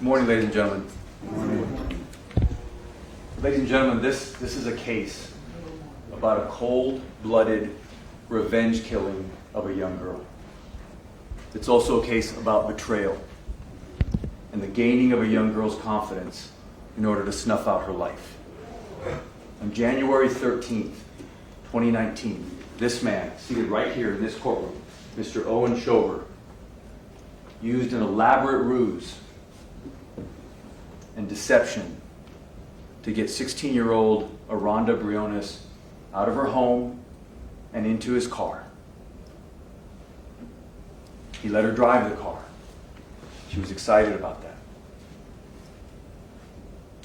Good morning, ladies and gentlemen. Good morning. Ladies and gentlemen, this is a case about a cold-blooded revenge killing of a young girl. It's also a case about betrayal and the gaining of a young girl's confidence in order to snuff out her life. On January 13th, 2019, this man, seated right here in this courtroom, Mr. Owen Shover, used an elaborate ruse and deception to get 16-year-old Aranda Briones out of her home and into his car. He let her drive the car. She was excited about that.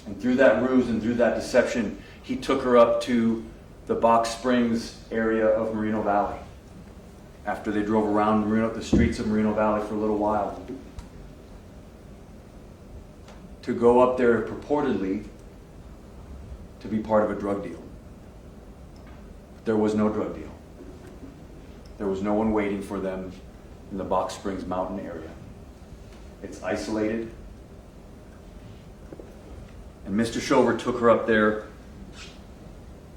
And through that ruse and through that deception, he took her up to the Box Springs area of Moreno Valley after they drove around the streets of Moreno Valley for a little while, to go up there purportedly to be part of a drug deal. There was no drug deal. There was no one waiting for them in the Box Springs mountain area. It's isolated. And Mr. Shover took her up there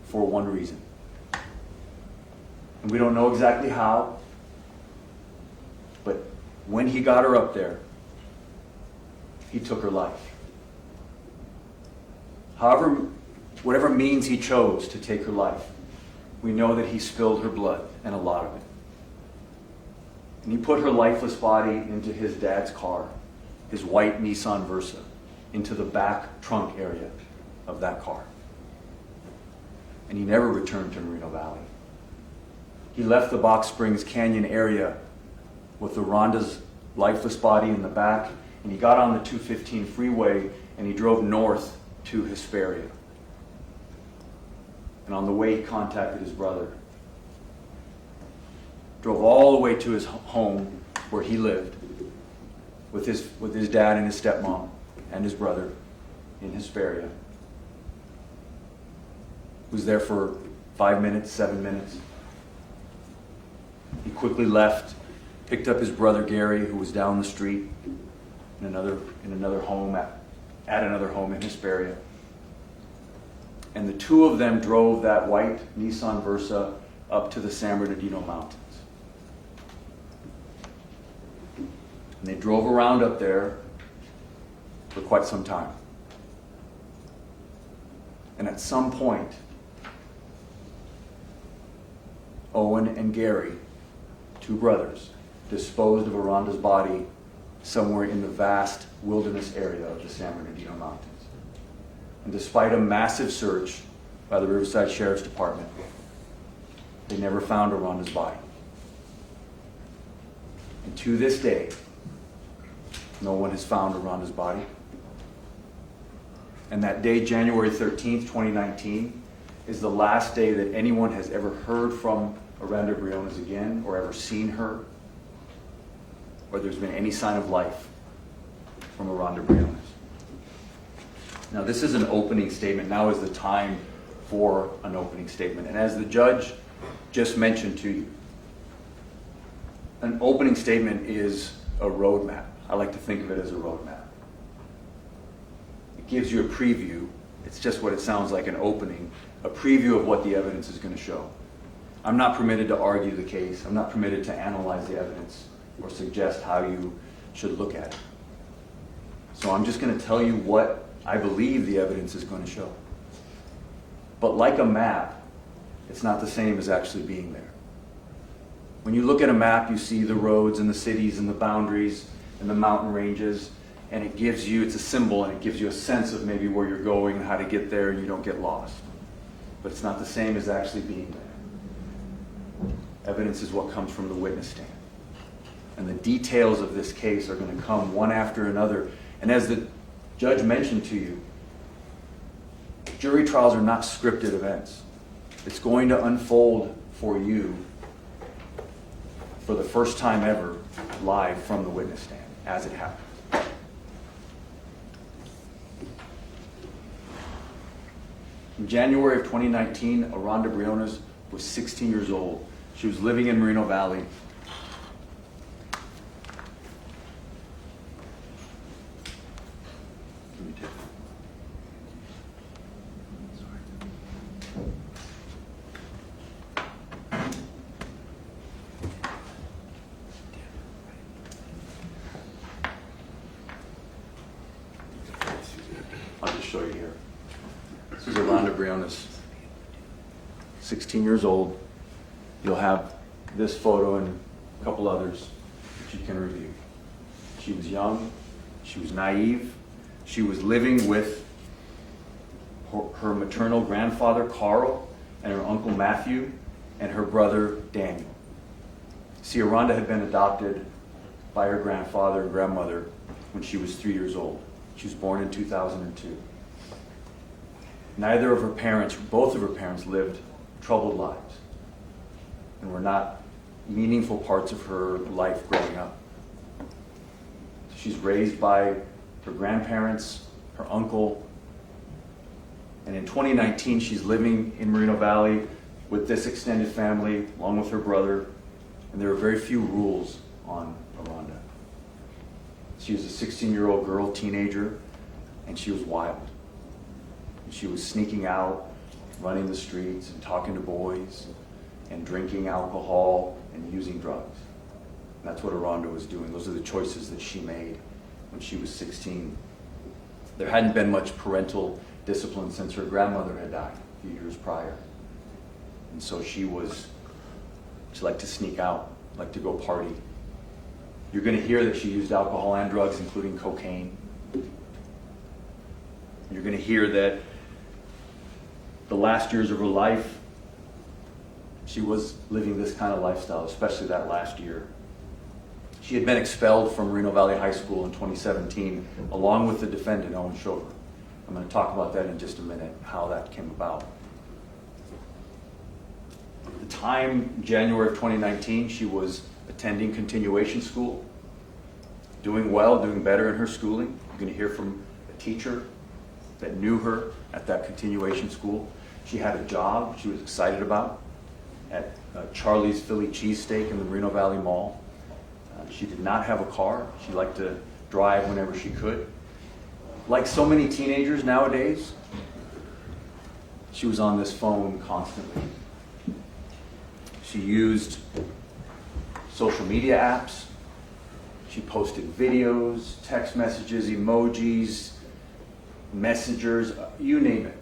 for one reason. And we don't know exactly how, but when he got her up there, he took her life. However, whatever means he chose to take her life, we know that he spilled her blood, and a lot of it. And he put her lifeless body into his dad's car, his white Nissan Versa, into the back trunk area of that car. And he never returned to Moreno Valley. He left the Box Springs Canyon area with Aranda's lifeless body in the back, and he got on the 215 freeway and he drove north to Hesperia. And on the way, he contacted his brother. Drove all the way to his home where he lived with his dad and his stepmom and his brother in Hesperia. Was there for 5 minutes, 7 minutes. He quickly left, picked up his brother Gary, who was down the street in another home at another home in Hesperia. And the two of them drove that white Nissan Versa up to the San Bernardino Mountains. And they drove around up there for quite some time. And at some point, Owen and Gary, two brothers, disposed of Aranda's body somewhere in the vast wilderness area of the San Bernardino Mountains. And despite a massive search by the Riverside Sheriff's Department, they never found Aranda's body. And to this day, no one has found Aranda's body. And that day, January 13th, 2019, is the last day that anyone has ever heard from Aranda Briones again, or ever seen her, or there's been any sign of life from Aranda Briones. Now, this is an opening statement. Now is the time for an opening statement. And as the judge just mentioned to you, an opening statement is a roadmap. I like to think of it as a roadmap. It gives you a preview. It's just what it sounds like, an opening, a preview of what the evidence is going to show. I'm not permitted to argue the case. I'm not permitted to analyze the evidence or suggest how you should look at it. So I'm just going to tell you what I believe the evidence is going to show. But like a map, it's not the same as actually being there. When you look at a map, you see the roads and the cities and the boundaries and the mountain ranges, and it's a symbol, and it gives you a sense of maybe where you're going and how to get there, and you don't get lost. But it's not the same as actually being there. Evidence is what comes from the witness stand. And the details of this case are going to come one after another. And as the judge mentioned to you, jury trials are not scripted events. It's going to unfold for you for the first time ever live from the witness stand as it happens. In January of 2019, Aranda Briones was 16 years old. She was living in Moreno Valley. I'll just show you here. This is Aranda Briones, 16 years old. You'll have this photo and a couple others that you can review. She was young, she was naive, she was living with her maternal grandfather, Carl, and her uncle, Matthew, and her brother, Daniel. See, Aranda had been adopted by her grandfather and grandmother when she was 3 years old. She was born in 2002. Neither of her parents, both of her parents, lived troubled lives and were not meaningful parts of her life growing up. She's raised by her grandparents, her uncle, and in 2019 she's living in Moreno Valley with this extended family along with her brother, and there are very few rules on Aranda. She was a 16-year-old girl, teenager, and she was wild. And she was sneaking out, running the streets and talking to boys and drinking alcohol and using drugs. That's what Aranda was doing. Those are the choices that she made when she was 16. There hadn't been much parental discipline since her grandmother had died a few years prior. And so she liked to sneak out, liked to go party. You're going to hear that she used alcohol and drugs, including cocaine. You're going to hear that the last years of her life, she was living this kind of lifestyle, especially that last year. She had been expelled from Moreno Valley High School in 2017, along with the defendant, Owen. I'm going to talk about that in just a minute, how that came about. At the time, January of 2019, she was attending continuation school, doing well, doing better in her schooling. You're going to hear from a teacher that knew her at that continuation school. She had a job she was excited about at Charlie's Philly Cheesesteak in the Moreno Valley Mall. She did not have a car. She liked to drive whenever she could. Like so many teenagers nowadays, she was on this phone constantly. She used social media apps. She posted videos, text messages, emojis, messengers, you name it.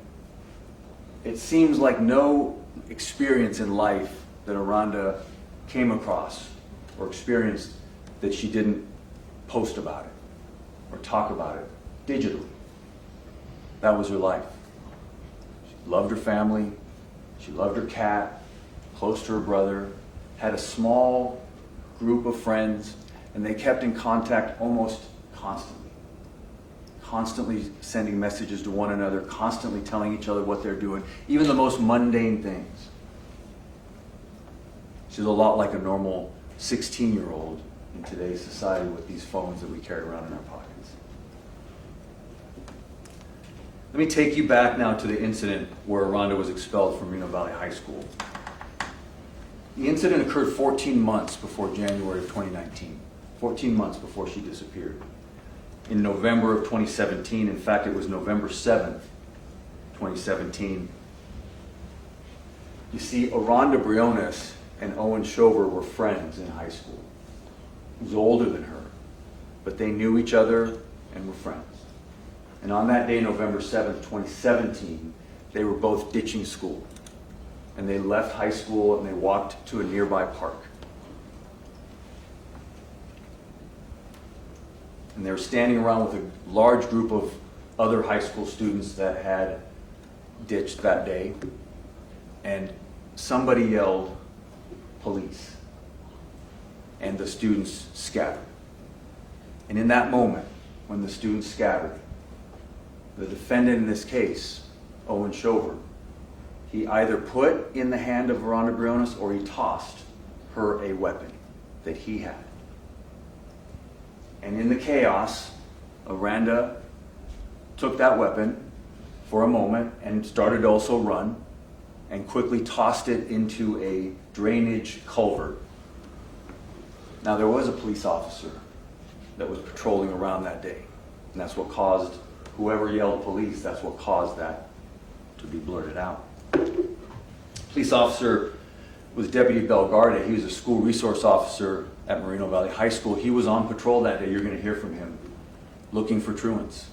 It seems like no experience in life that Aranda came across or experienced that she didn't post about it or talk about it digitally. That was her life. She loved her family. She loved her cat, close to her brother, had a small group of friends, and they kept in contact almost constantly. Constantly sending messages to one another, constantly telling each other what they're doing, even the most mundane things. She's a lot like a normal 16-year-old in today's society with these phones that we carry around in our pockets. Let me take you back now to the incident where Aranda was expelled from Moreno Valley High School. The incident occurred 14 months before January of 2019, 14 months before she disappeared. In November of 2017, in fact, it was November 7th, 2017. You see, Aranda Briones and Owen Shover were friends in high school. He was older than her, but they knew each other and were friends. And on that day, November 7th, 2017, they were both ditching school. And they left high school and they walked to a nearby park. And they were standing around with a large group of other high school students that had ditched that day. And somebody yelled, "Police." And the students scattered. And in that moment, when the students scattered, the defendant in this case, Owen Shover, he either put in the hand of Aranda Briones or he tossed her a weapon that he had. And in the chaos, Aranda took that weapon for a moment and started to also run and quickly tossed it into a drainage culvert. Now, there was a police officer that was patrolling around that day, and that's what caused, whoever yelled police, that's what caused that to be blurted out. Police officer was Deputy Belgarde. He was a school resource officer at Moreno Valley High School. He was on patrol that day. You're going to hear from him, looking for truants.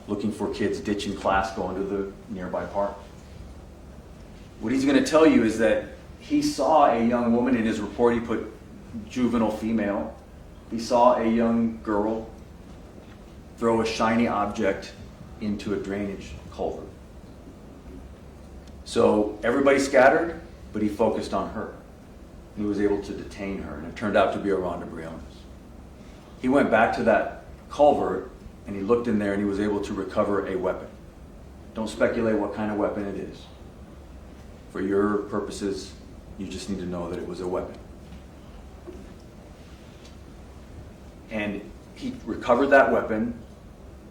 looking for kids ditching class, going to the nearby park. What he's going to tell you is that he saw a young woman, in his report he put juvenile female. He saw a young girl throw a shiny object into a drainage culvert. So everybody scattered, but he focused on her. He was able to detain her, and it turned out to be Aranda Briones. He went back to that culvert, and he looked in there, and he was able to recover a weapon. Don't speculate what kind of weapon it is. For your purposes, you just need to know that it was a weapon. And he recovered that weapon,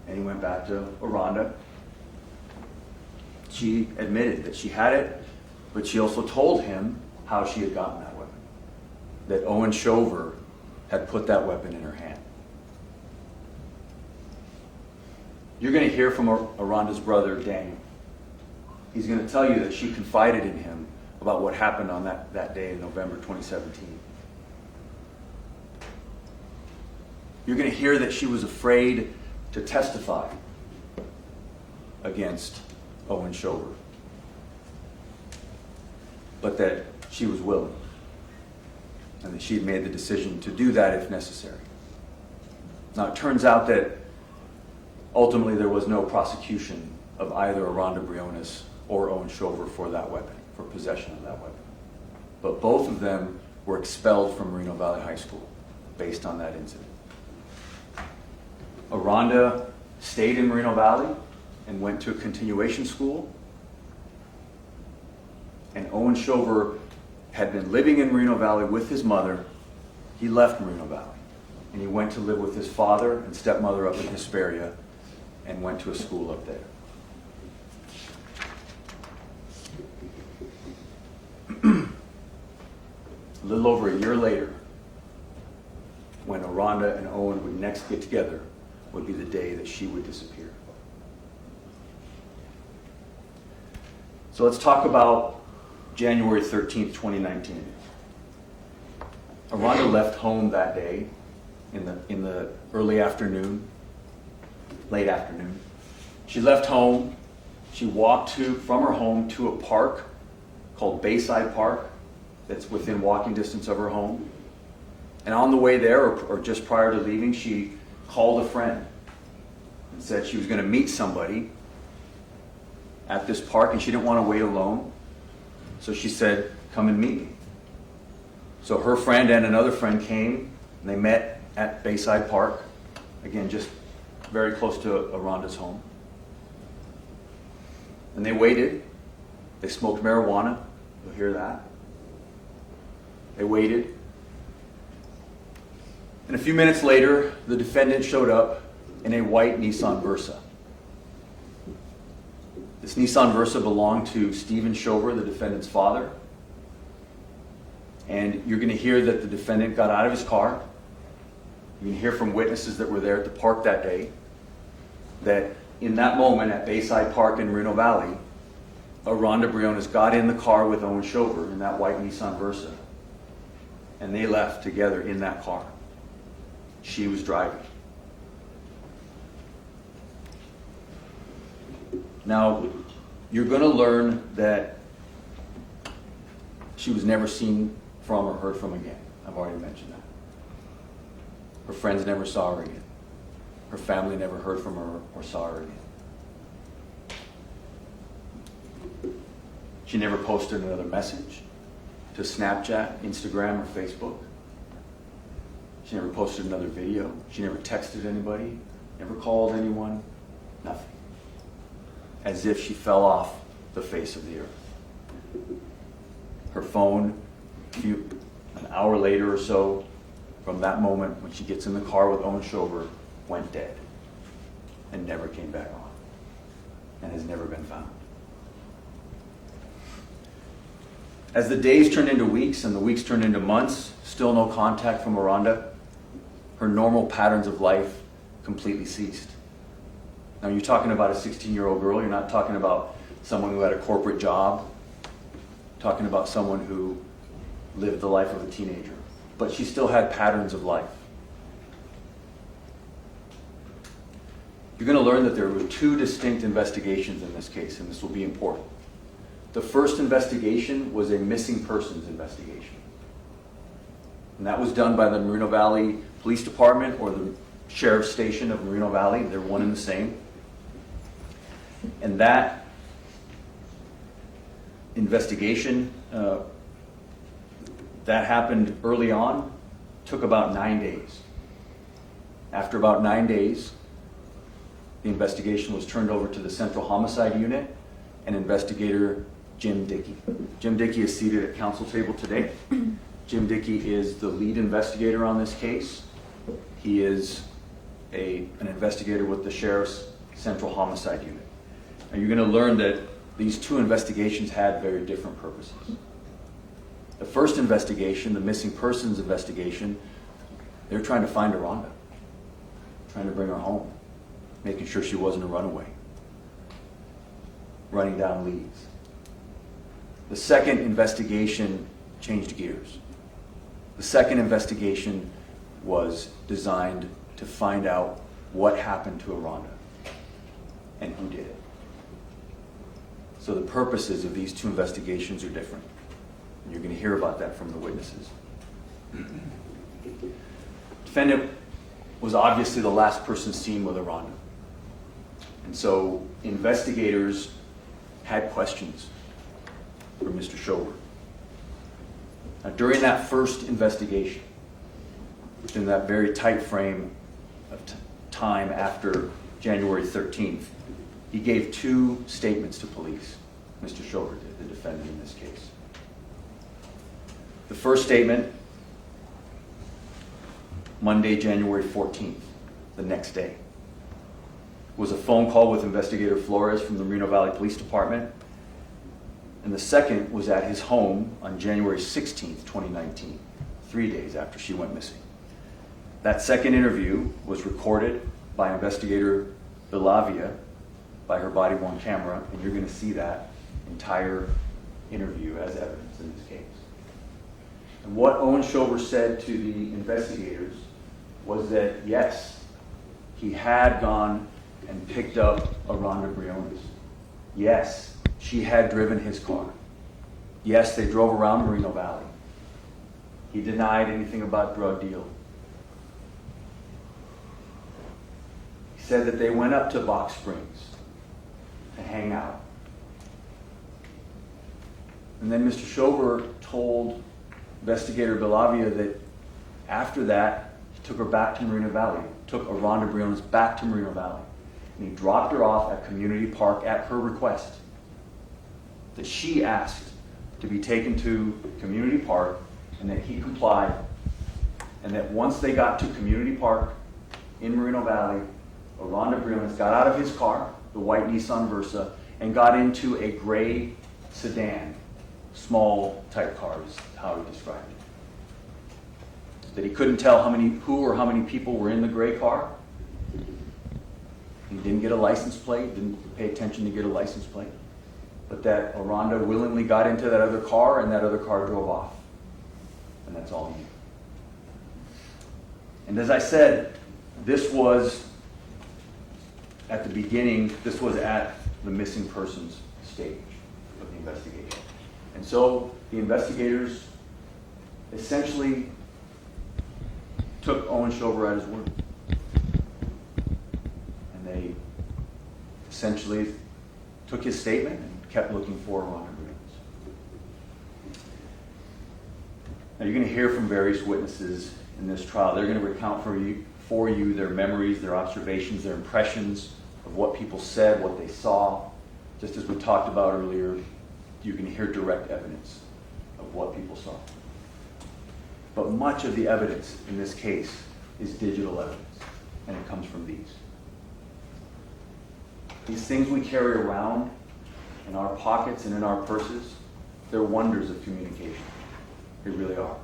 and he went back to Aranda. She admitted that she had it, but she also told him how she had gotten that weapon. That Owen Shover had put that weapon in her hand. You're going to hear from Aranda's brother, Daniel. He's going to tell you that she confided in him about what happened on that day in November 2017. You're going to hear that she was afraid to testify against Owen Shover, but that she was willing, and that she had made the decision to do that if necessary. Now, it turns out that ultimately there was no prosecution of either Aranda Briones or Owen Shover for that weapon, for possession of that weapon. But both of them were expelled from Moreno Valley High School based on that incident. Aranda stayed in Moreno Valley and went to a continuation school. And Owen Shover had been living in Moreno Valley with his mother. He left Moreno Valley, and he went to live with his father and stepmother up in Hesperia, and went to a school up there. A little over a year later, when Aranda and Owen would next get together, would be the day that she would disappear. So let's talk about January 13th, 2019. Aranda left home that day in the early afternoon, late afternoon. She left home. She walked from her home to a park called Bayside Park that's within walking distance of her home. And on the way there, or just prior to leaving, she called a friend and said she was going to meet somebody at this park, and she didn't want to wait alone. So she said, "Come and meet me." So her friend and another friend came, and they met at Bayside Park, again, just very close to Aranda's home. And they waited. They smoked marijuana. You'll hear that. They waited. And a few minutes later, the defendant showed up in a white Nissan Versa. This Nissan Versa belonged to Stephen Shover, the defendant's father. And you're going to hear that the defendant got out of his car. You can hear from witnesses that were there at the park that day that in that moment at Bayside Park in Moreno Valley, Aranda Briones got in the car with Owen Shover in that white Nissan Versa. And they left together in that car. She was driving. Now, you're going to learn that she was never seen from or heard from again. I've already mentioned that. Her friends never saw her again. Her family never heard from her or saw her again. She never posted another message to Snapchat, Instagram, or Facebook. She never posted another video. She never texted anybody, never called anyone, nothing. As if she fell off the face of the earth. Her phone, an hour later or so, from that moment when she gets in the car with Owen Shover, went dead and never came back on and has never been found. As the days turned into weeks and the weeks turned into months, still no contact from Aranda. Her normal patterns of life completely ceased. Now you're talking about a 16-year-old girl, you're not talking about someone who had a corporate job, you're talking about someone who lived the life of a teenager. But she still had patterns of life. You're going to learn that there were two distinct investigations in this case, and this will be important. The first investigation was a missing persons investigation. And that was done by the Moreno Valley Police Department or the Sheriff's Station of Moreno Valley. They're one and the same. And that investigation, that happened early on, took about 9 days. After about 9 days, the investigation was turned over to the Central Homicide Unit and investigator Jim Dickey. Jim Dickey is seated at council table today. Jim Dickey is the lead investigator on this case. He is an investigator with the Sheriff's Central Homicide Unit. And you're going to learn that these two investigations had very different purposes. The first investigation, the missing persons investigation, they're trying to find Aranda, trying to bring her home, making sure she wasn't a runaway, running down leads. The second investigation changed gears. The second investigation was designed to find out what happened to Aranda and who did it. So the purposes of these two investigations are different. And you're going to hear about that from the witnesses. Defendant was obviously the last person seen with Aranda. And so investigators had questions for Mr. Shover. Now, during that first investigation, within that very tight frame of time after January 13th, he gave two statements to police. Mr. Shover did, the defendant in this case. The first statement, Monday, January 14th, the next day, was a phone call with Investigator Flores from the Moreno Valley Police Department. And the second was at his home on January 16th, 2019, 3 days after she went missing. That second interview was recorded by Investigator Villavia by her body-worn camera, and you're going to see that entire interview as evidence in this case. And what Owen Shover said to the investigators was that, yes, he had gone and picked up Aranda Briones. Yes, she had driven his car. Yes, they drove around Moreno Valley. He denied anything about drug deal. He said that they went up to Box Springs to hang out. And then Mr. Shover told Investigator Villavia that after that, he took her back to Moreno Valley, took Aranda Briones back to Moreno Valley. And he dropped her off at Community Park at her request. That she asked to be taken to Community Park and that he complied. And that once they got to Community Park in Moreno Valley, Aranda Briones got out of his car, the white Nissan Versa, and got into a gray sedan, small type car is how he described it. That he couldn't tell who or how many people were in the gray car. He didn't get a license plate, didn't pay attention to get a license plate. But that Aranda willingly got into that other car and that other car drove off. And that's all he knew. And as I said, this was at the beginning, this was at the missing persons stage of the investigation. And so the investigators essentially took Owen Shover at his word. And they essentially took his statement and kept looking for Aranda Briones. Now you're going to hear from various witnesses in this trial. They're going to recount for you their memories, their observations, their impressions of what people said, what they saw. Just as we talked about earlier, you can hear direct evidence of what people saw. But much of the evidence in this case is digital evidence, and it comes from these. These things we carry around in our pockets and in our purses, they're wonders of communication. They really are.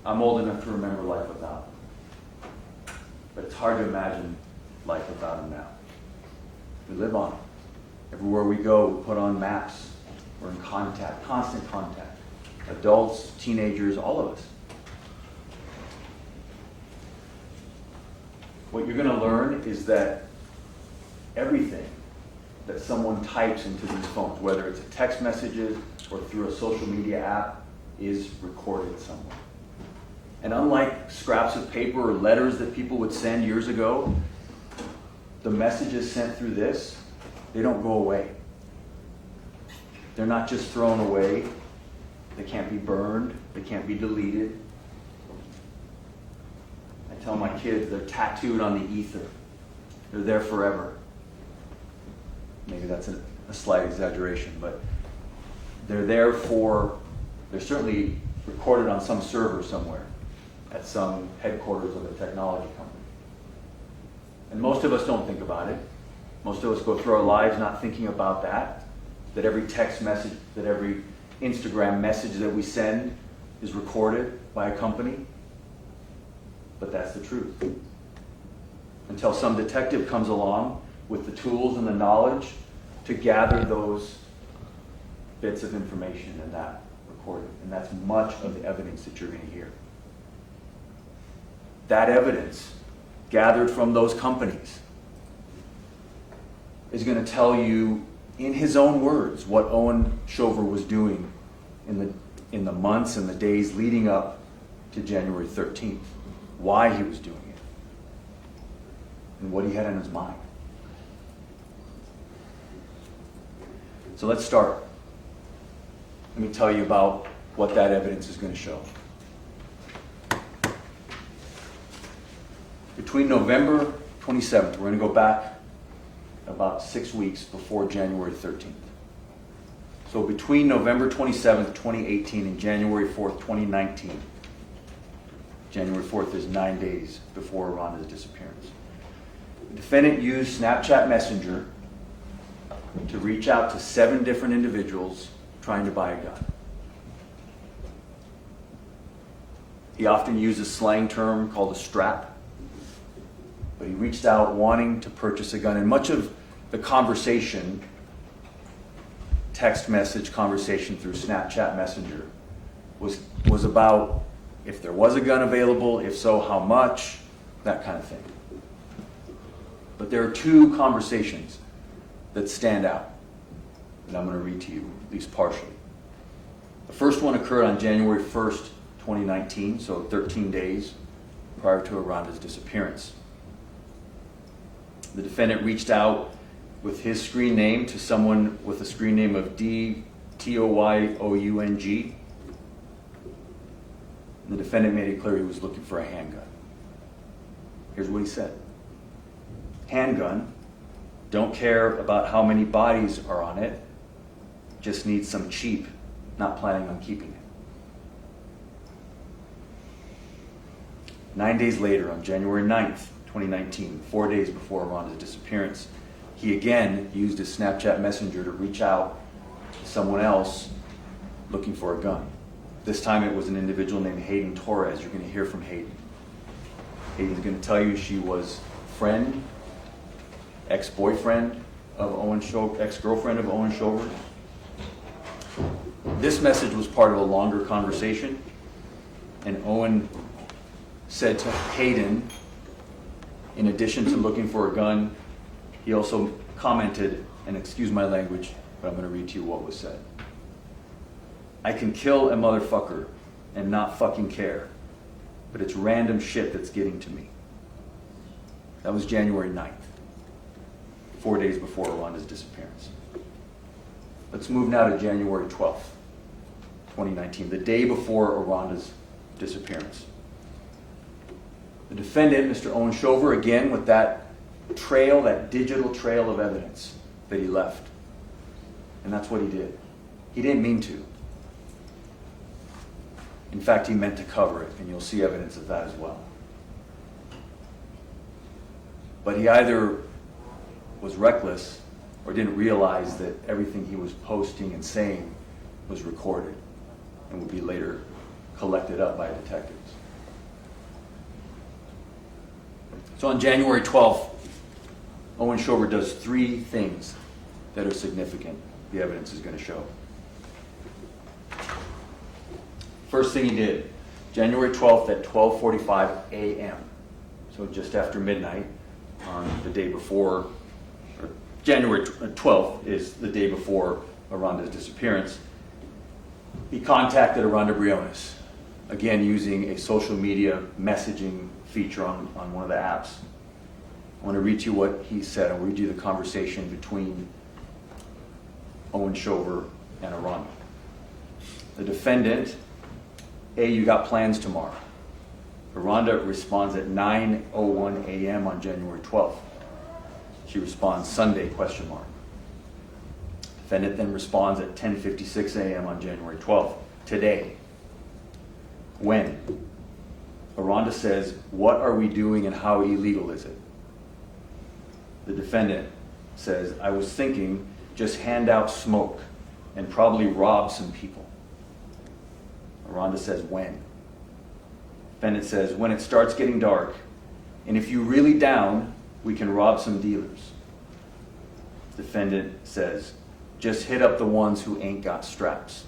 I'm old enough to remember life without them. But it's hard to imagine life without them now. We live on them. Everywhere we go, we put on maps. We're in contact, constant contact. Adults, teenagers, all of us. What you're going to learn is that everything that someone types into these phones, whether it's a text messages or through a social media app, is recorded somewhere. And unlike scraps of paper or letters that people would send years ago, the messages sent through this, they don't go away. They're not just thrown away. They can't be burned. They can't be deleted. I tell my kids they're tattooed on the ether. They're there forever. Maybe that's a slight exaggeration, but they're there they're certainly recorded on some server somewhere at some headquarters of a technology company. And most of us don't think about it. Most of us go through our lives not thinking about that every text message, that every Instagram message that we send is recorded by a company. But that's the truth. Until some detective comes along with the tools and the knowledge to gather those bits of information and that recorded. And that's much of the evidence that you're going to hear. That evidence gathered from those companies is going to tell you in his own words what Owen Shover was doing in the months and the days leading up to January 13th, why he was doing it, and what he had in his mind. So let's start. Let me tell you about what that evidence is going to show. Between November 27th, we're going to go back about 6 weeks before January 13th. So between November 27th, 2018 and January 4th, 2019, January 4th is 9 days before Aranda's disappearance. The defendant used Snapchat Messenger to reach out to 7 different individuals trying to buy a gun. He often used a slang term called a strap, but he reached out wanting to purchase a gun. And much of the conversation, text message conversation through Snapchat Messenger, was about if there was a gun available, if so, how much, that kind of thing. But there are 2 conversations that stand out that I'm going to read to you, at least partially. The first one occurred on January 1st, 2019, so 13 days prior to Aranda's disappearance. The defendant reached out with his screen name to someone with a screen name of DTOYOUNG. The defendant made it clear he was looking for a handgun. Here's what he said. Handgun, don't care about how many bodies are on it, just need some cheap, not planning on keeping it. 9 days later, on January 9th, 2019, 4 days before Aranda's disappearance, he again used his Snapchat Messenger to reach out to someone else looking for a gun. This time it was an individual named Hayden Torres. You're going to hear from Hayden. Hayden's going to tell you she was friend, ex-boyfriend of Owen Shover, ex-girlfriend of Owen Shover. This message was part of a longer conversation, and Owen said to Hayden, in addition to looking for a gun, he also commented, and excuse my language, but I'm going to read to you what was said. I can kill a motherfucker and not fucking care, but it's random shit that's getting to me. That was January 9th, 4 days before Aranda's disappearance. Let's move now to January 12th, 2019, the day before Aranda's disappearance. The defendant, Mr. Owen Shover, again with that trail, that digital trail of evidence that he left. And that's what he did. He didn't mean to. In fact, he meant to cover it, and you'll see evidence of that as well. But he either was reckless or didn't realize that everything he was posting and saying was recorded and would be later collected up by detectives. So on January 12th, Owen Shover does 3 things that are significant, the evidence is going to show. First thing he did, January 12th at 12:45 a.m., so just after midnight on the day before, or January 12th is the day before Aranda's disappearance. He contacted Aranda Briones, again using a social media messaging feature on one of the apps. I want to read you what he said. I'll read you the conversation between Owen Shover and Aranda. The defendant, "Hey, you got plans tomorrow?" Aranda responds at 9:01 a.m. on January 12th. She responds, "Sunday, question mark." Defendant then responds at 10:56 a.m. on January 12th, "Today." "When?" Aranda says, "What are we doing and how illegal is it?" The defendant says, "I was thinking just hand out smoke and probably rob some people." Aranda says, "When?" Defendant says, "When it starts getting dark, and if you're really down, we can rob some dealers." Defendant says, "Just hit up the ones who ain't got straps."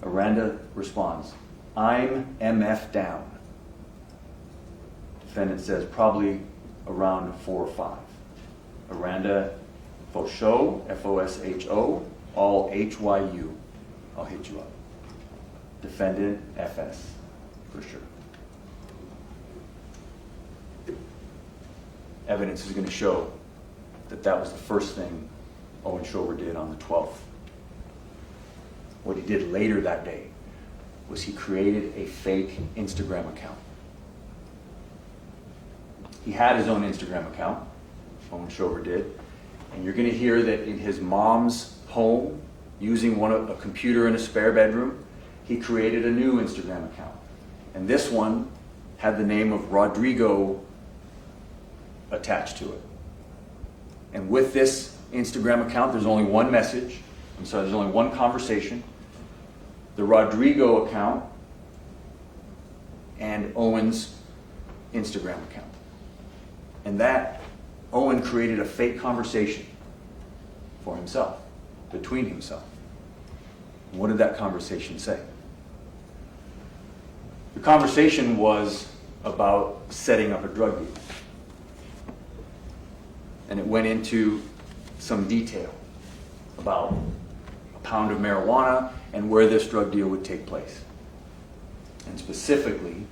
Aranda responds, "I'm MF down." Defendant says, "Probably around 4 or 5. Aranda, Fosho, F-O-S-H-O, all H-Y-U. I'll hit you up. Defendant, F-S, for sure. Evidence is going to show that that was the first thing Owen Shover did on the 12th. What he did later that day was he created a fake Instagram account. He had his own Instagram account, Owen Shover did, and you're going to hear that in his mom's home, using a computer in a spare bedroom, he created a new Instagram account. And this one had the name of Rodrigo attached to it. And with this Instagram account, there's only one message. There's only one conversation. The Rodrigo account and Owen's Instagram account. And that, Owen created a fake conversation for himself, between himself. And what did that conversation say? The conversation was about setting up a drug deal. And it went into some detail about a pound of marijuana and where this drug deal would take place. And specifically,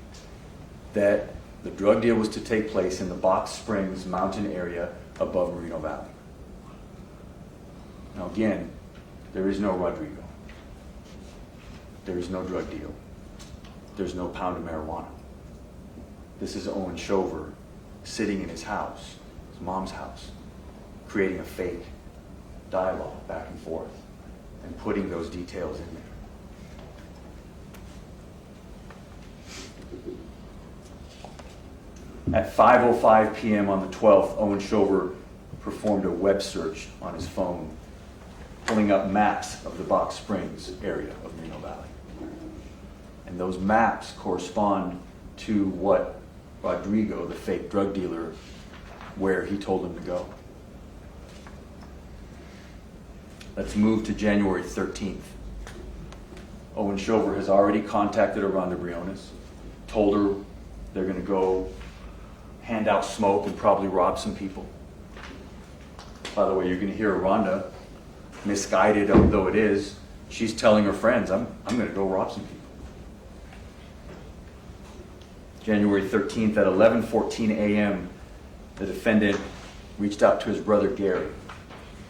that the drug deal was to take place in the Box Springs mountain area above Moreno Valley. Now again, there is no Rodrigo. There is no drug deal. There's no pound of marijuana. This is Owen Shover sitting in his house, his mom's house, creating a fake dialogue back and forth and putting those details in there. At 5:05 p.m. on the 12th, Owen Shover performed a web search on his phone, pulling up maps of the Box Springs area of Moreno Valley. And those maps correspond to what Rodrigo, the fake drug dealer, where he told him to go. Let's move to January 13th. Owen Shover has already contacted Aranda Briones, told her they're going to go hand out smoke and probably rob some people. By the way, you're going to hear Aranda, misguided though it is, she's telling her friends, I'm going to go rob some people. January 13th at 11:14 a.m., the defendant reached out to his brother Gary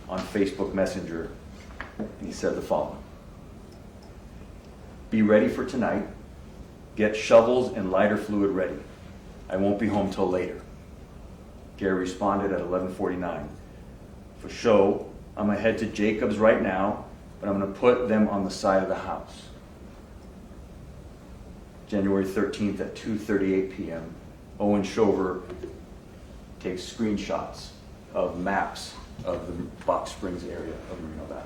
on Facebook Messenger, and he said the following: "Be ready for tonight. Get shovels and lighter fluid ready. I won't be home till later." Gary responded at 11:49. "For show, I'm gonna head to Jacob's right now, but I'm gonna put them on the side of the house." January 13th at 2:38 p.m., Owen Shover takes screenshots of maps of the Box Springs area of Moreno Valley.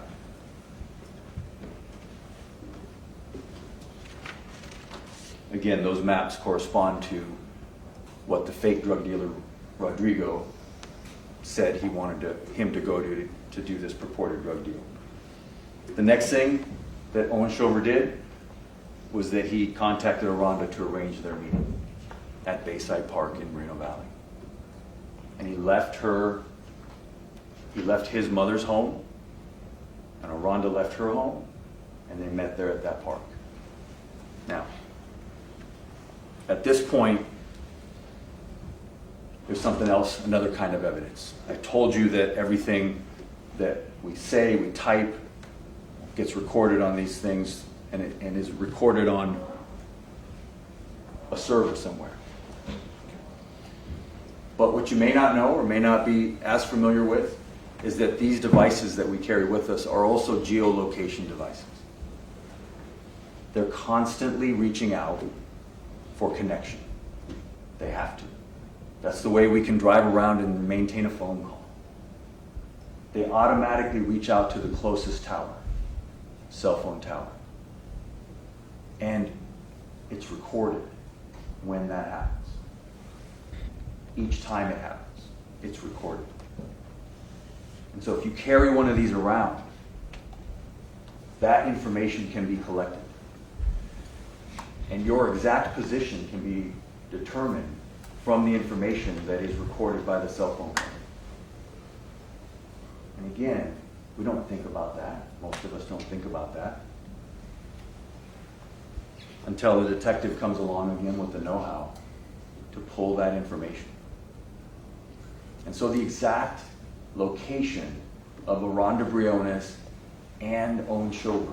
Again, those maps correspond to what the fake drug dealer Rodrigo said he wanted him to go to do this purported drug deal. The next thing that Owen Shover did was that he contacted Aranda to arrange their meeting at Bayside Park in Moreno Valley. And he left her He left his mother's home, and Aranda left her home, and they met there at that park. Now, at this point, there's something else, another kind of evidence. I told you that everything that we say, we type, gets recorded on these things, and is recorded on a server somewhere. But what you may not know or may not be as familiar with is that these devices that we carry with us are also geolocation devices. They're constantly reaching out for connection. They have to. That's the way we can drive around and maintain a phone call. They automatically reach out to the closest tower, cell phone tower. And it's recorded when that happens. Each time it happens, it's recorded. And so if you carry one of these around, that information can be collected. And your exact position can be determined from the information that is recorded by the cell phone company. And again, we don't think about that. Most of us don't think about that. Until the detective comes along again with the know-how to pull that information. And so the exact location of Aranda Briones and Owen Shover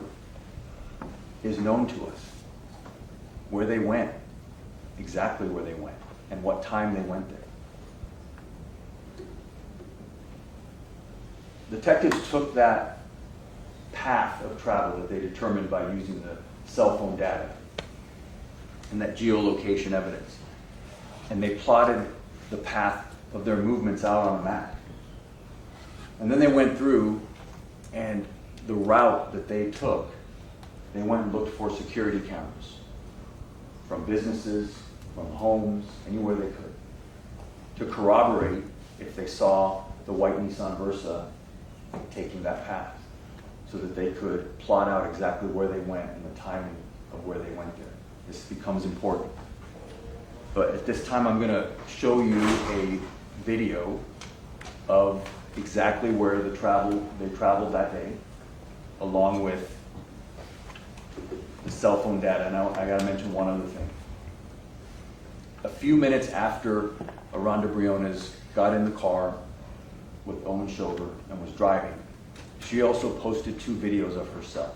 is known to us. Where they went, exactly where they went, and what time they went there. Detectives took that path of travel that they determined by using the cell phone data and that geolocation evidence, and they plotted the path of their movements out on a map. And then they went through, and the route that they took, they went and looked for security cameras from businesses, from homes, anywhere they could, to corroborate if they saw the white Nissan Versa taking that path, so that they could plot out exactly where they went and the timing of where they went there. This becomes important. But at this time, I'm going to show you a video of exactly where they traveled that day, along with the cell phone data. Now, I got to mention one other thing. A few minutes after Aranda Briones got in the car with Owen Shover and was driving, she also posted 2 videos of herself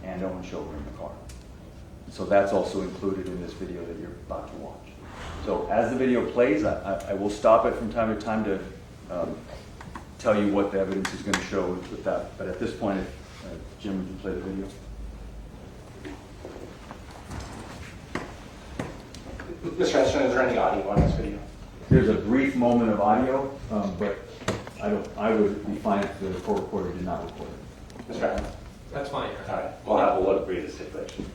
and Owen Shover in the car. So that's also included in this video that you're about to watch. So as the video plays, I will stop it from time to time to tell you what the evidence is going to show with that. But at this point, Jim, would you play the video? Mr. Hestrin, is there any audio on this video? There's a brief moment of audio, but I would be fine if the court reporter did not record it. Mr. Hestrin? That's fine. All right, we'll agree to stipulation.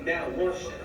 That one shit.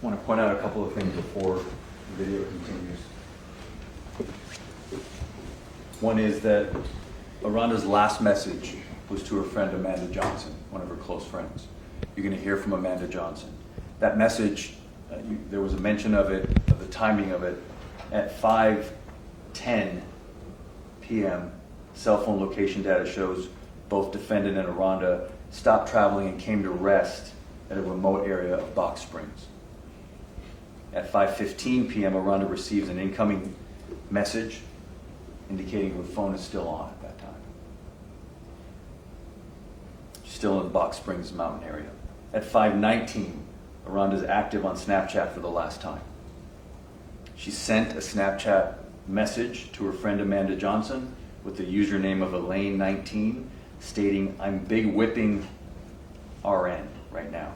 want to point out a couple of things before the video continues. One is that Aranda's last message was to her friend Amanda Johnson, one of her close friends. You're going to hear from Amanda Johnson. That message, there was a mention of it, of the timing of it, at 5:10 p.m. Cell phone location data shows both defendant and Aranda stopped traveling and came to rest at a remote area of Box Springs. At 5:15 p.m., Aranda receives an incoming message indicating her phone is still on at that time. She's still in Box Springs mountain area. At 5:19, Aranda is active on Snapchat for the last time. She sent a Snapchat message to her friend Amanda Johnson with the username of Elaine19, stating, "I'm big whipping RN right now.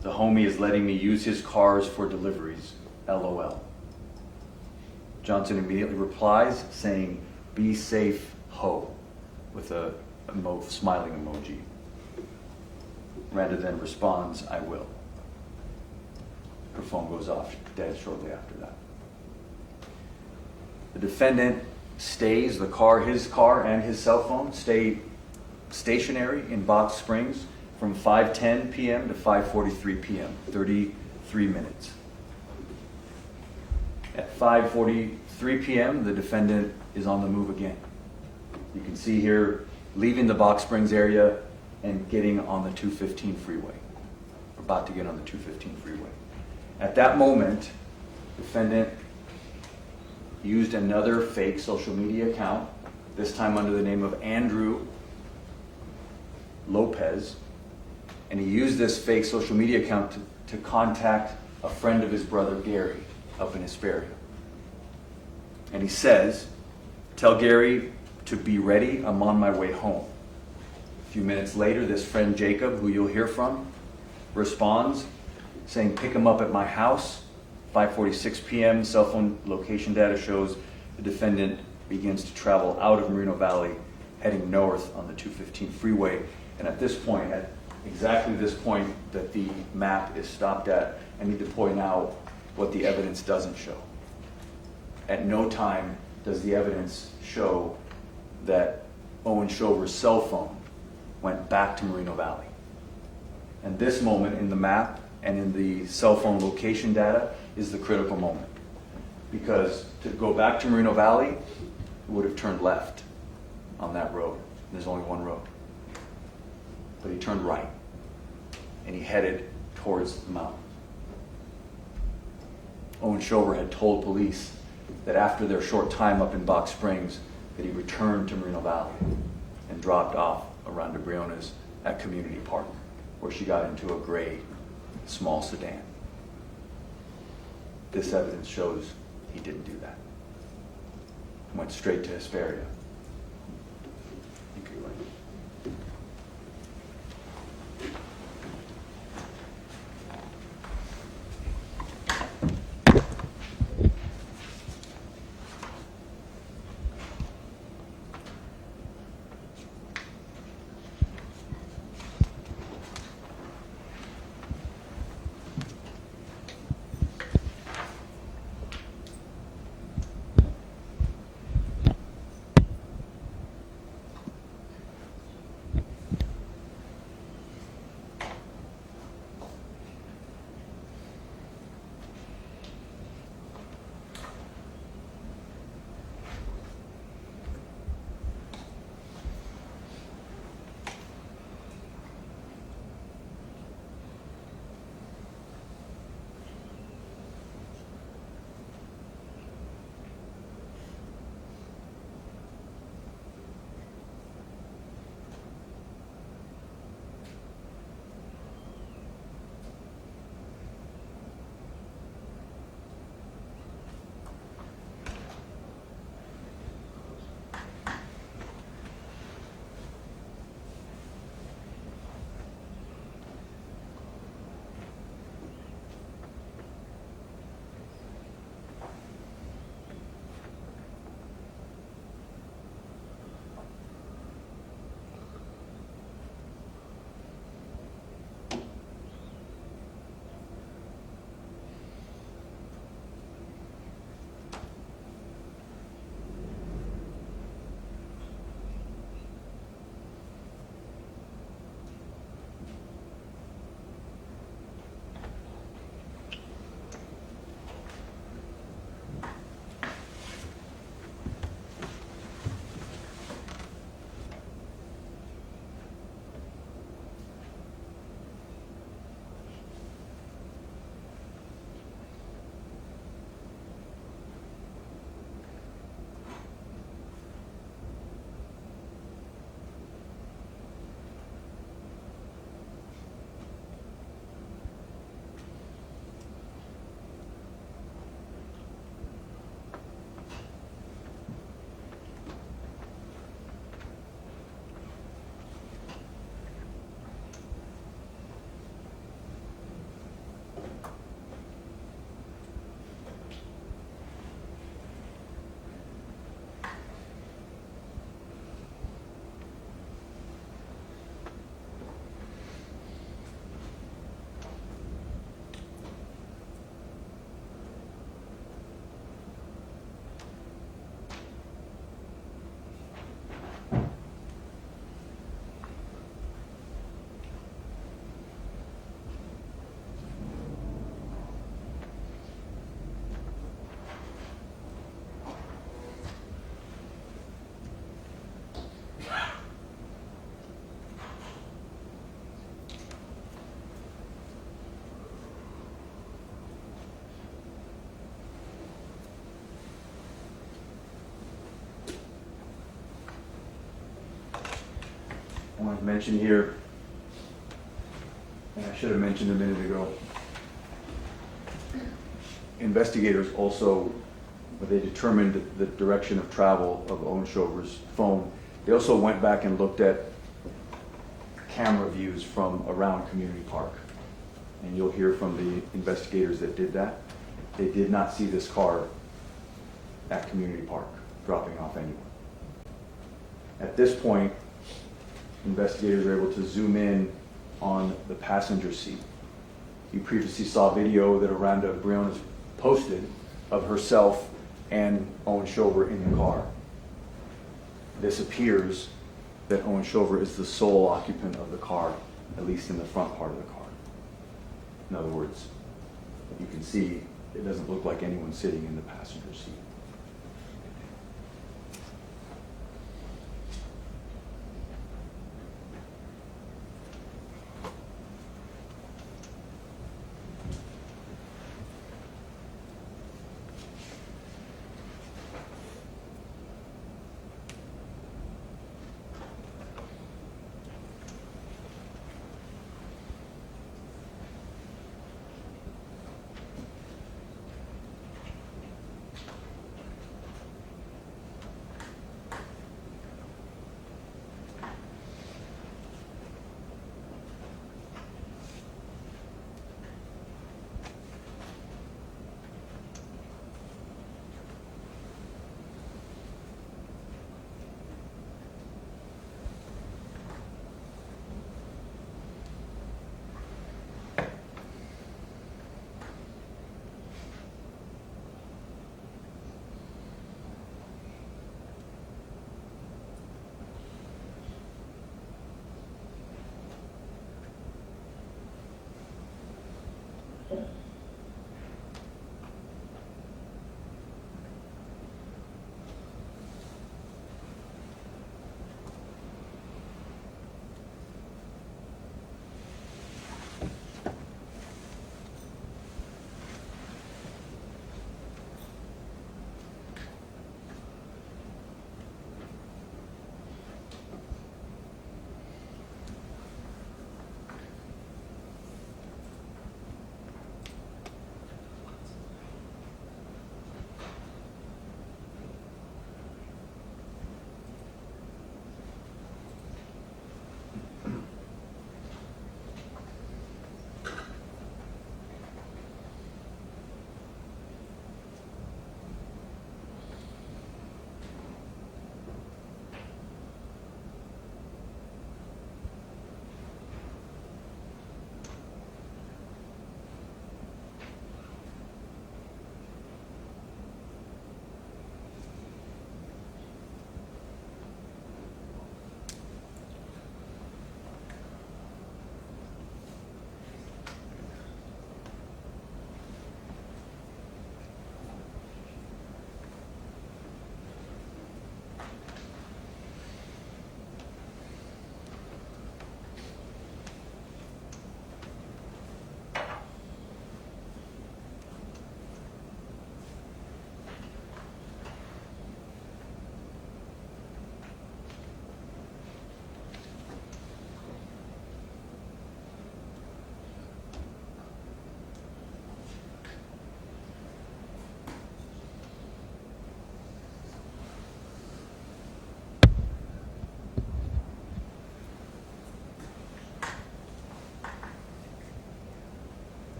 The homie is letting me use his cars for deliveries, LOL." Johnson immediately replies saying, "Be safe, ho," with a smiling emoji. Aranda then responds, "I will." Her phone goes off dead shortly after that. The defendant stays, his car and his cell phone stay stationary in Box Springs from 5:10 p.m. to 5:43 p.m., 33 minutes. At 5:43 p.m., the defendant is on the move again. You can see here leaving the Box Springs area and getting on the 215 freeway. We're about to get on the 215 freeway. At that moment, the defendant used another fake social media account, this time under the name of Andrew Lopez, and he used this fake social media account to contact a friend of his brother, Gary, up in Hesperia. And he says, "Tell Gary to be ready, I'm on my way home." A few minutes later, this friend Jacob, who you'll hear from, responds saying, "Pick him up at my house." 5:46 p.m., cell phone location data shows the defendant begins to travel out of Moreno Valley, heading north on the 215 freeway. And at this point, at exactly this point that the map is stopped at, I need to point out what the evidence doesn't show. At no time does the evidence show that Owen Shover's cell phone went back to Moreno Valley. And this moment in the map and in the cell phone location data is the critical moment. Because to go back to Moreno Valley, it would have turned left on that road. There's only one road. But he turned right, and he headed towards the mountain. Owen Shover had told police that after their short time up in Box Springs, that he returned to Moreno Valley and dropped off Aranda Briones at Community Park, where she got into a gray, small sedan. This evidence shows he didn't do that. He went straight to Hesperia. Thank you, Elaine. want to mention here, and I should have mentioned a minute ago, investigators also, when they determined the direction of travel of Owen Shover's phone, they also went back and looked at camera views from around Community Park. And you'll hear from the investigators that did that. They did not see this car at Community Park dropping off anyone. At this point, investigators were able to zoom in on the passenger seat. You previously saw video that Aranda Briones posted of herself and Owen Shover in the car. This appears that Owen Shover is the sole occupant of the car, at least in the front part of the car. In other words, you can see it doesn't look like anyone sitting in the passenger seat.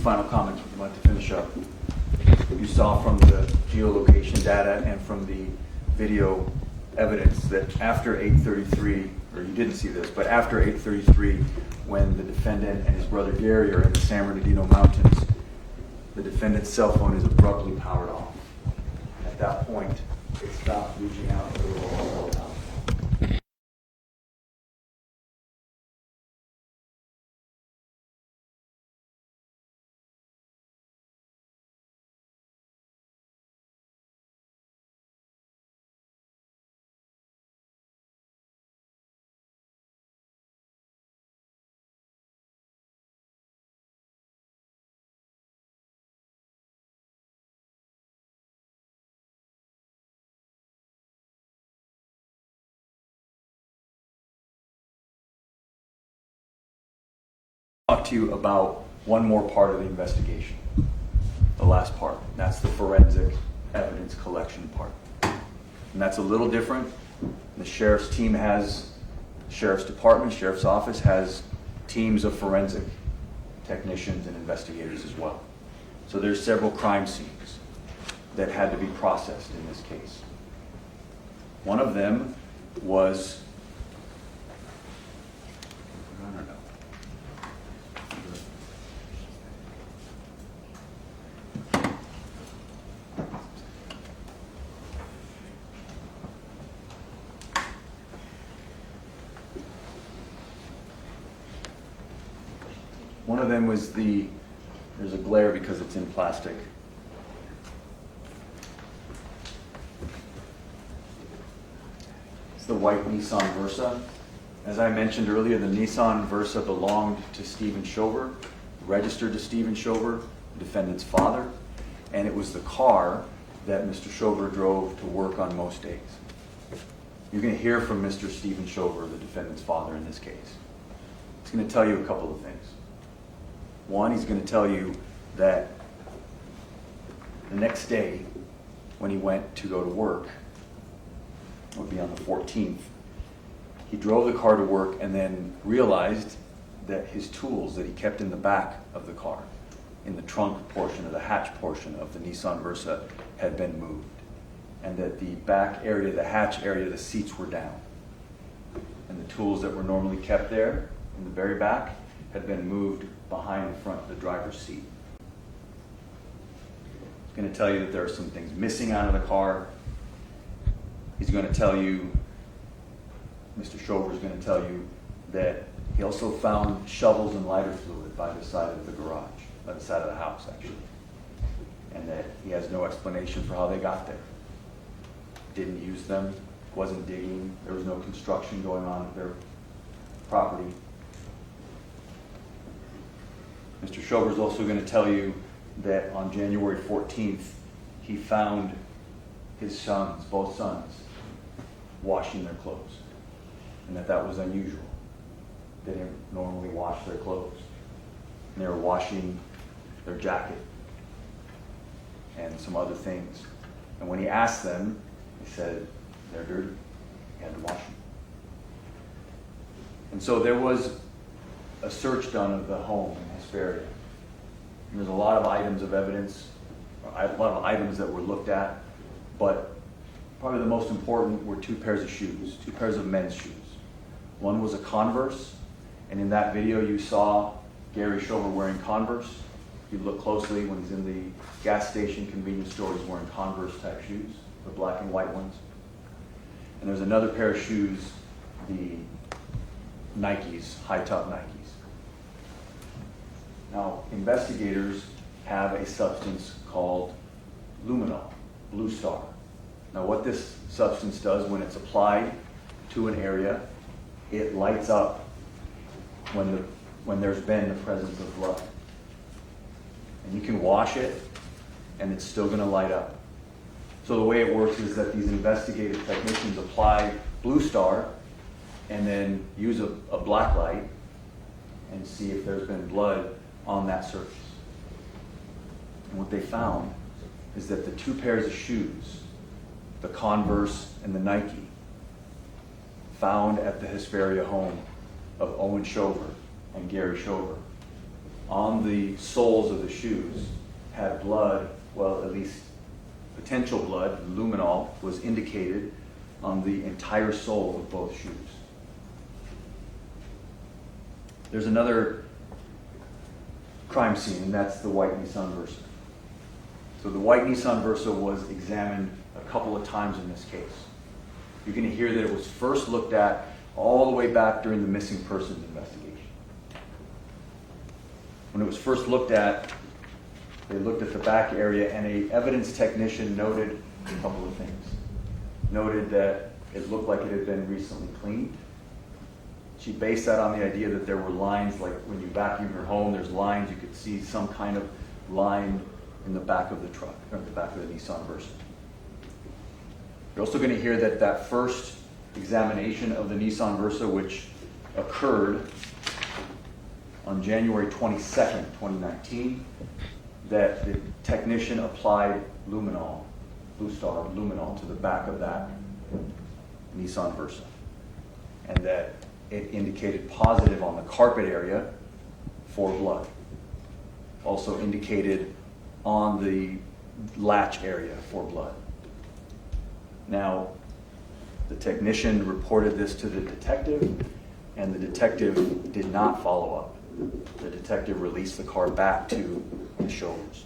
final comments we want to finish up. You saw from the geolocation data and from the video evidence that after 8:33, or you didn't see this, but after 8:33, when the defendant and his brother Gary are in the San Bernardino Mountains, the defendant's cell phone is abruptly powered off. And at that point, it stopped reaching out to the wall. Talk to you about one more part of the investigation, the last part. That's the forensic evidence collection part. And that's a little different. The sheriff's team has, sheriff's department, sheriff's office has teams of forensic technicians and investigators as well. So there's several crime scenes that had to be processed in this case. One of them was, I don't know. One of them was there's a glare because it's in plastic. It's the white Nissan Versa. As I mentioned earlier, the Nissan Versa belonged to Stephen Shover, registered to Stephen Shover, the defendant's father, and it was the car that Mr. Shover drove to work on most days. You're going to hear from Mr. Stephen Shover, the defendant's father in this case. He's going to tell you a couple of things. One, he's going to tell you that the next day when he went to go to work, it would be on the 14th, he drove the car to work and then realized that his tools that he kept in the back of the car, in the trunk portion or the hatch portion of the Nissan Versa, had been moved. And that the back area, the hatch area, the seats were down. And the tools that were normally kept there in the very back had been moved behind the front of the driver's seat. He's going to tell you that there are some things missing out of the car. He's going to tell you, Mr. Shover is going to tell you that he also found shovels and lighter fluid by the side of the garage, by the side of the house actually. And that he has no explanation for how they got there. Didn't use them, wasn't digging, there was no construction going on at their property. Mr. Shover is also going to tell you that on January 14th, he found his sons, both sons, washing their clothes, and that was unusual. They didn't normally wash their clothes. And they were washing their jacket and some other things. And when he asked them, they said, they're dirty. He had to wash them. And so there was a search done of the home in Hesperia. And there's a lot of items of evidence, a lot of items that were looked at, but probably the most important were two pairs of shoes, two pairs of men's shoes. One was a Converse, and in that video you saw Gary Shover wearing Converse. If you look closely when he's in the gas station convenience store, he's wearing Converse type shoes, the black and white ones. And there's another pair of shoes, the Nikes, high top Nikes. Now, investigators have a substance called luminol, Blue Star. Now, what this substance does when it's applied to an area, it lights up when there's been the presence of blood. And you can wash it, and it's still going to light up. So the way it works is that these investigative technicians apply Blue Star and then use a black light and see if there's been blood on that surface. And what they found is that the two pairs of shoes, the Converse and the Nike, found at the Hesperia home of Owen Shover and Gary Shover on the soles of the shoes had blood, well, at least potential blood, luminol, was indicated on the entire sole of both shoes. There's another crime scene, and that's the white Nissan Versa. So the white Nissan Versa was examined a couple of times in this case. You're going to hear that it was first looked at all the way back during the missing persons investigation. When it was first looked at, they looked at the back area, and an evidence technician noted a couple of things. Noted that it looked like it had been recently cleaned. She based that on the idea that there were lines, like when you vacuum your home, there's lines, you could see some kind of line in the back of the truck, or the back of the Nissan Versa. You're also going to hear that that first examination of the Nissan Versa, which occurred on January 22nd, 2019, that the technician applied luminol, Blue Star luminol, to the back of that Nissan Versa, and that it indicated positive on the carpet area for blood. Also indicated on the latch area for blood. Now, the technician reported this to the detective, and the detective did not follow up. The detective released the car back to the shoulders.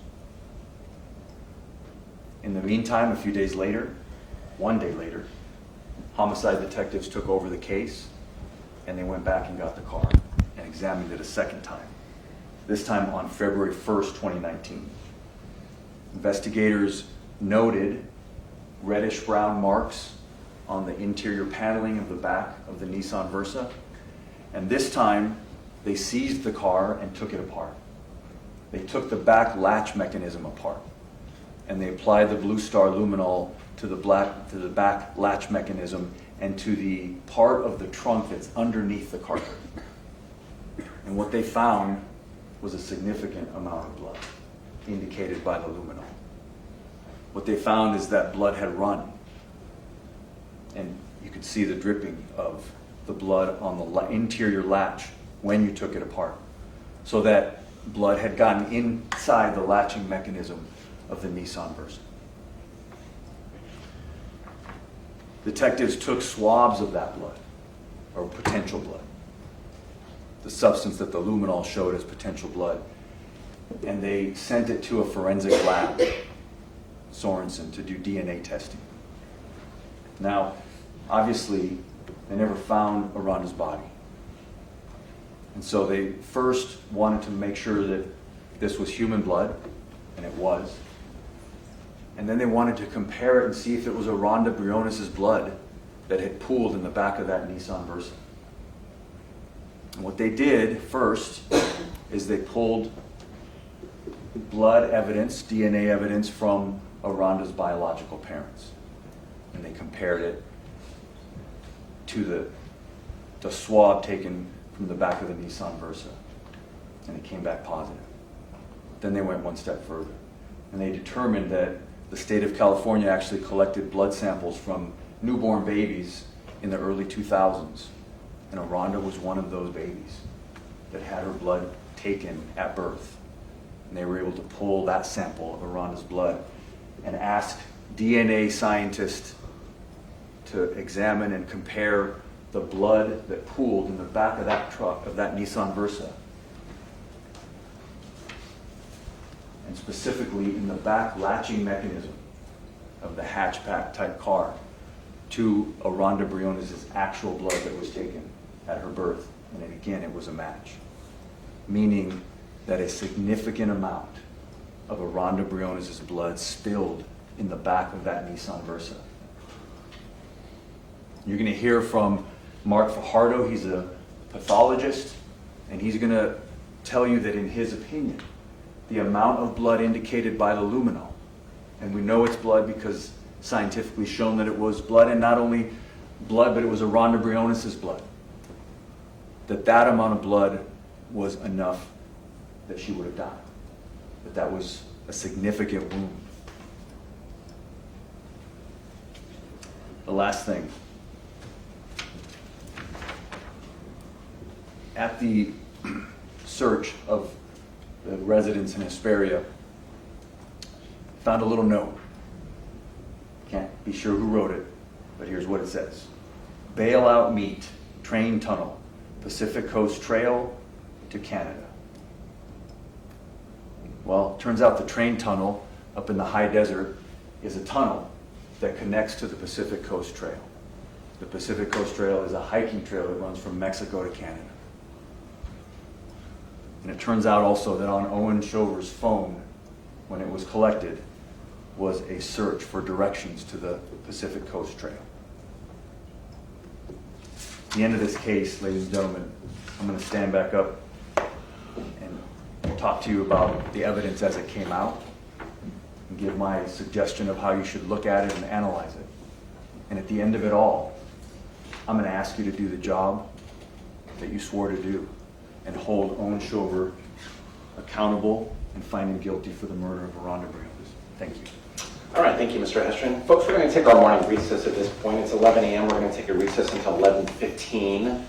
In the meantime, a few days later, one day later, homicide detectives took over the case, and they went back and got the car and examined it a second time, this time on February 1st, 2019. Investigators noted reddish-brown marks on the interior paneling of the back of the Nissan Versa, and this time they seized the car and took it apart. They took the back latch mechanism apart, and they applied the Blue Star luminol to the back latch mechanism and to the part of the trunk that's underneath the carpet. And what they found was a significant amount of blood indicated by the luminol. What they found is that blood had run, and you could see the dripping of the blood on the interior latch when you took it apart, so that blood had gotten inside the latching mechanism of the Nissan Versa. Detectives took swabs of that blood, or potential blood, the substance that the luminol showed as potential blood, and they sent it to a forensic lab, Sorensen, to do DNA testing. Now, obviously, they never found Aranda's body. And so they first wanted to make sure that this was human blood, and it was. And then they wanted to compare it and see if it was Aranda Briones' blood that had pooled in the back of that Nissan Versa. And what they did first is they pulled blood evidence, DNA evidence from Aranda's biological parents. And they compared it to the swab taken from the back of the Nissan Versa. And it came back positive. Then they went one step further, and they determined that the state of California actually collected blood samples from newborn babies in the early 2000s. And Aranda was one of those babies that had her blood taken at birth. And they were able to pull that sample of Aranda's blood and ask DNA scientists to examine and compare the blood that pooled in the back of that truck, of that Nissan Versa, and specifically in the back latching mechanism of the hatchback type car, to Aranda Briones' actual blood that was taken at her birth. And then again, it was a match, meaning that a significant amount of Aranda Briones' blood spilled in the back of that Nissan Versa. You're going to hear from Mark Fajardo. He's a pathologist, and he's going to tell you that in his opinion, the amount of blood indicated by the luminol, and we know it's blood because scientifically shown that it was blood, and not only blood, but it was Aranda Briones' blood, that amount of blood was enough that she would have died, that was a significant wound. The last thing, at the search of the residents in Hesperia, found a little note. Can't be sure who wrote it, but here's what it says. Bailout meet, train tunnel, Pacific Coast Trail to Canada. Well, turns out the train tunnel up in the high desert is a tunnel that connects to the Pacific Coast Trail. The Pacific Coast Trail is a hiking trail that runs from Mexico to Canada. And it turns out also that on Owen Shover's phone, when it was collected, was a search for directions to the Pacific Coast Trail. At the end of this case, ladies and gentlemen, I'm going to stand back up and talk to you about the evidence as it came out and give my suggestion of how you should look at it and analyze it. And at the end of it all, I'm going to ask you to do the job that you swore to do and hold Owen Shover accountable and find him guilty for the murder of Aranda Briones. Thank you. All right, thank you, Mr. Hestrin. Folks, we're going to take our morning recess at this point. It's 11 a.m. We're going to take a recess until 11:15.